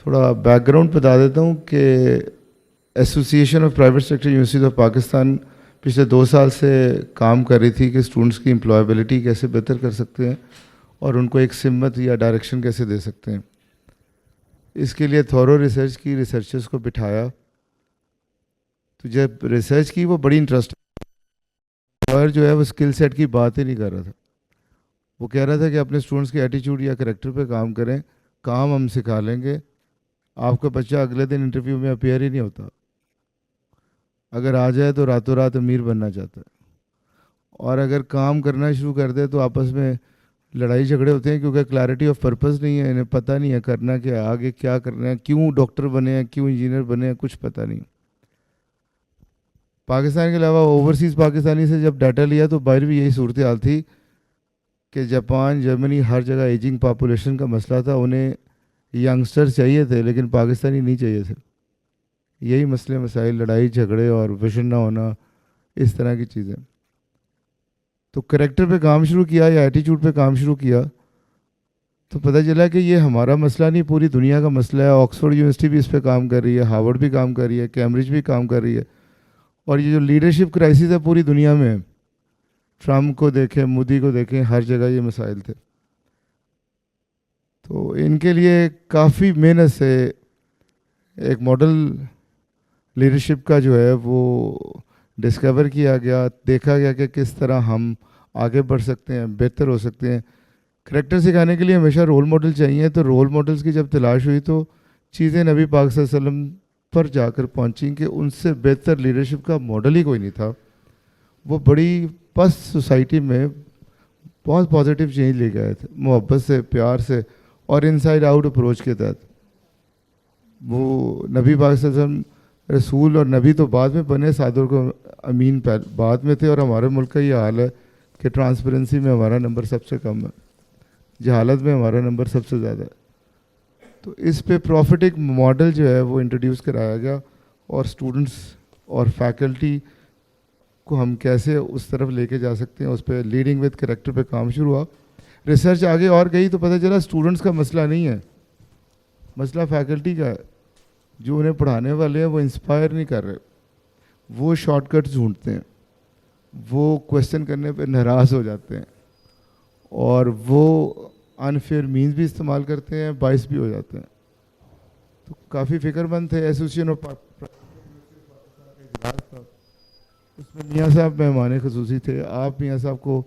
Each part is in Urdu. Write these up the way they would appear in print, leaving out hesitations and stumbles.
تھوڑا بیک گراؤنڈ بتا دیتا ہوں کہ association of private sector universities of Pakistan پچھلے 2 سال سے کام کر رہی تھی کہ اسٹوڈنٹس کی امپلائبلٹی کیسے بہتر کر سکتے ہیں اور ان کو ایک سمت یا ڈائریکشن کیسے دے سکتے ہیں. اس کے لیے تھورو ریسرچ کی، ریسرچرز کو بٹھایا. تو جب ریسرچ کی وہ بڑی انٹرسٹ جو ہے وہ اسکل سیٹ کی بات ہی نہیں کر رہا تھا. وہ کہہ رہا تھا کہ اپنے اسٹوڈنٹس کے ایٹیچیوڈ یا کریکٹر پہ کام کریں، کام ہم سکھا لیں گے. آپ کا بچہ اگلے دن انٹرویو میں اپیئر ہی نہیں ہوتا، اگر آ جائے تو راتوں رات امیر بننا چاہتا ہے، اور اگر کام کرنا شروع کر دے تو آپس میں لڑائی جھگڑے ہوتے ہیں کیونکہ کلیئرٹی آف پرپز نہیں ہے، انہیں پتہ نہیں ہے کرنا کیا، آگے کیا کرنا ہے، کیوں ڈاکٹر بنے ہیں، کیوں انجینئر بنے ہیں، کچھ پتہ نہیں. پاکستان کے علاوہ اوورسیز پاکستانی سے جب ڈاٹا لیا تو باہر بھی یہی صورتحال تھی کہ جاپان، جرمنی، ہر جگہ ایجنگ پاپولیشن کا مسئلہ تھا. انہیں ینگسٹر چاہیے تھے لیکن پاکستانی نہیں چاہیے تھے. یہی مسئلے مسائل، لڑائی جھگڑے اور ویژن نہ ہونا، اس طرح کی چیزیں. تو کریکٹر پہ کام شروع کیا یا ایٹیچیوڈ پہ کام شروع کیا تو پتہ چلا کہ یہ ہمارا مسئلہ نہیں، پوری دنیا کا مسئلہ ہے. آکسفورڈ یونیورسٹی بھی اس پہ کام کر رہی ہے، ہارورڈ بھی کام کر رہی ہے، کیمبرج بھی کام کر رہی ہے. اور یہ جو لیڈرشپ کرائسس ہے پوری دنیا میں، ٹرمپ کو دیکھیں، مودی کو دیکھیں، ہر جگہ یہ مسائل تھے. تو ان کے لیے کافی محنت سے ایک ماڈل لیڈرشپ کا جو ہے وہ ڈسکور کیا گیا، دیکھا گیا کہ کس طرح ہم آگے بڑھ سکتے ہیں، بہتر ہو سکتے ہیں. کریکٹر سکھانے کے لیے ہمیشہ رول ماڈل چاہیے. تو رول ماڈلز کی جب تلاش ہوئی تو چیزیں نبی پاک صلی اللہ علیہ وسلم پر جا کر پہنچیں کہ ان سے بہتر لیڈرشپ کا ماڈل ہی کوئی نہیں تھا. وہ بڑی پست سوسائٹی میں بہت پازیٹیو چینج لے گئے تھے، محبت سے، پیار سے اور انسائڈ آؤٹ اپروچ کے تحت. وہ نبی پاک صلی اللہ علیہ وسلم رسول اور نبی تو بعد میں بنے، صادر کو امین بعد میں تھے. اور ہمارے ملک کا یہ حال ہے کہ ٹرانسپیرنسی میں ہمارا نمبر سب سے کم ہے، جہالت میں ہمارا نمبر سب سے زیادہ ہے. تو اس پہ پروفیٹک ماڈل جو ہے وہ انٹروڈیوس کرایا گیا، اور اسٹوڈنٹس اور فیکلٹی کو ہم کیسے اس طرف لے کے جا سکتے ہیں، اس پہ لیڈنگ وتھ کریکٹر پہ کام شروع ہوا. ریسرچ آگے اور گئی تو پتہ چلا اسٹوڈنٹس کا مسئلہ نہیں ہے، مسئلہ فیکلٹی کا ہے. جو انہیں پڑھانے والے ہیں وہ انسپائر نہیں کر رہے، وہ شارٹ کٹس ڈھونڈتے ہیں، وہ کویسچن کرنے پہ ناراض ہو جاتے ہیں، اور وہ انفیئر مینز بھی استعمال کرتے ہیں، باعث بھی ہو جاتے ہیں. تو کافی فکر مند تھے. ایسوسیشن آف اس میں میاں صاحب مہمان خصوصی تھے. آپ میاں صاحب کو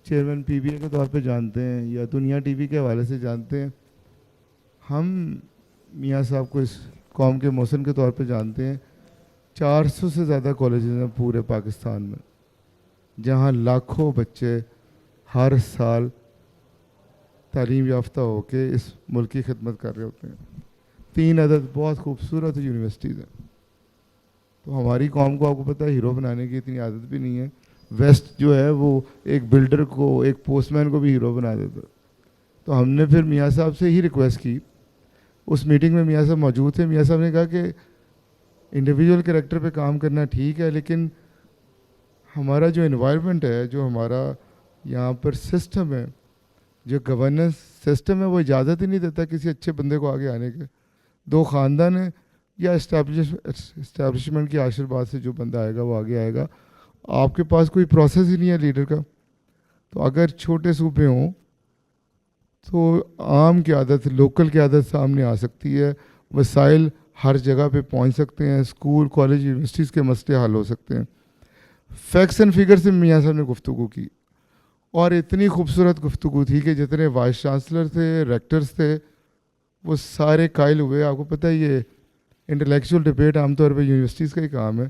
چیئرمین پی بی اے کے طور پہ جانتے ہیں یا دنیا ٹی وی کے حوالے سے جانتے ہیں. ہم میاں صاحب کو اس قوم کے محسن کے طور پہ جانتے ہیں. 400 سے زیادہ کالجز ہیں پورے پاکستان میں، جہاں لاکھوں بچے ہر سال تعلیم یافتہ ہو کے اس ملک کی خدمت کر رہے ہوتے ہیں. 3 عدد بہت خوبصورت یونیورسٹیز ہیں. تو ہماری قوم کو آپ کو پتہ ہے ہیرو بنانے کی اتنی عادت بھی نہیں ہے. ویسٹ جو ہے وہ ایک بلڈر کو، ایک پوسٹ مین کو بھی ہیرو بنا دیتا. تو ہم نے پھر میاں صاحب سے ہی ریکویسٹ کی. اس میٹنگ میں میاں صاحب موجود تھے. میاں صاحب نے کہا کہ انڈیویجول کریکٹر پہ کام کرنا ٹھیک ہے، لیکن ہمارا جو انوائرمنٹ ہے، جو ہمارا یہاں پر سسٹم ہے، جو گورننس سسٹم ہے، وہ اجازت ہی نہیں دیتا کسی اچھے بندے کو آگے آنے کے. 2 خاندان ہیں یا اسٹیبلشمنٹ کے آشیرواد سے جو بندہ آئے گا وہ آگے آئے گا. آپ کے پاس کوئی پروسیس ہی نہیں ہے لیڈر کا. تو اگر چھوٹے صوبے ہوں تو عام قیادت، لوکل قیادت سامنے آ سکتی ہے، وسائل ہر جگہ پہ پہنچ سکتے ہیں، اسکول، کالج، یونیورسٹیز کے مسئلے حل ہو سکتے ہیں. فیکٹس اینڈ فگر سے میاں صاحب نے گفتگو کی، اور اتنی خوبصورت گفتگو تھی کہ جتنے وائس چانسلر تھے، ریکٹرز تھے، وہ سارے قائل ہوئے. آپ کو پتہ ہے یہ انٹلیکچوئل ڈبیٹ عام طور پہ یونیورسٹیز کا ہی کام ہے.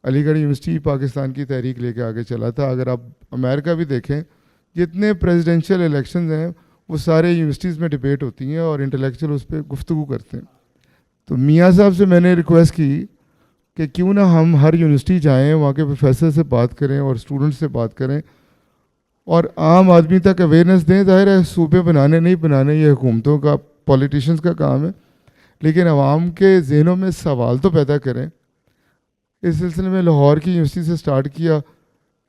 علی گڑھ یونیورسٹی پاکستان کی تحریک لے کے آگے چلا تھا. اگر آپ امریکہ بھی دیکھیں، جتنے پریزیڈنشیل الیکشنز ہیں وہ سارے یونیورسٹیز میں ڈبیٹ ہوتی ہیں اور انٹلیکچوئل اس پہ گفتگو کرتے ہیں. تو میاں صاحب سے میں نے ریکویسٹ کی کہ کیوں نہ ہم ہر یونیورسٹی جائیں، وہاں کے پروفیسر سے بات کریں اور اسٹوڈنٹ سے بات کریں اور عام آدمی تک اویئرنیس دیں. ظاہر ہے صوبے بنانے نہیں بنانے یہ حکومتوں کا، پولیٹیشنز کا کام ہے، لیکن عوام کے ذہنوں میں سوال تو پیدا کریں. اس سلسلے میں لاہور کی یونیورسٹی سے سٹارٹ کیا،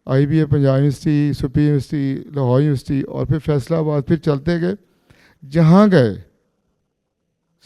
I B A Punjab university, سپی یونیورسٹی، لاہور یونیورسٹی، اور پھر فیصلہ آباد. پھر چلتے گئے، جہاں گئے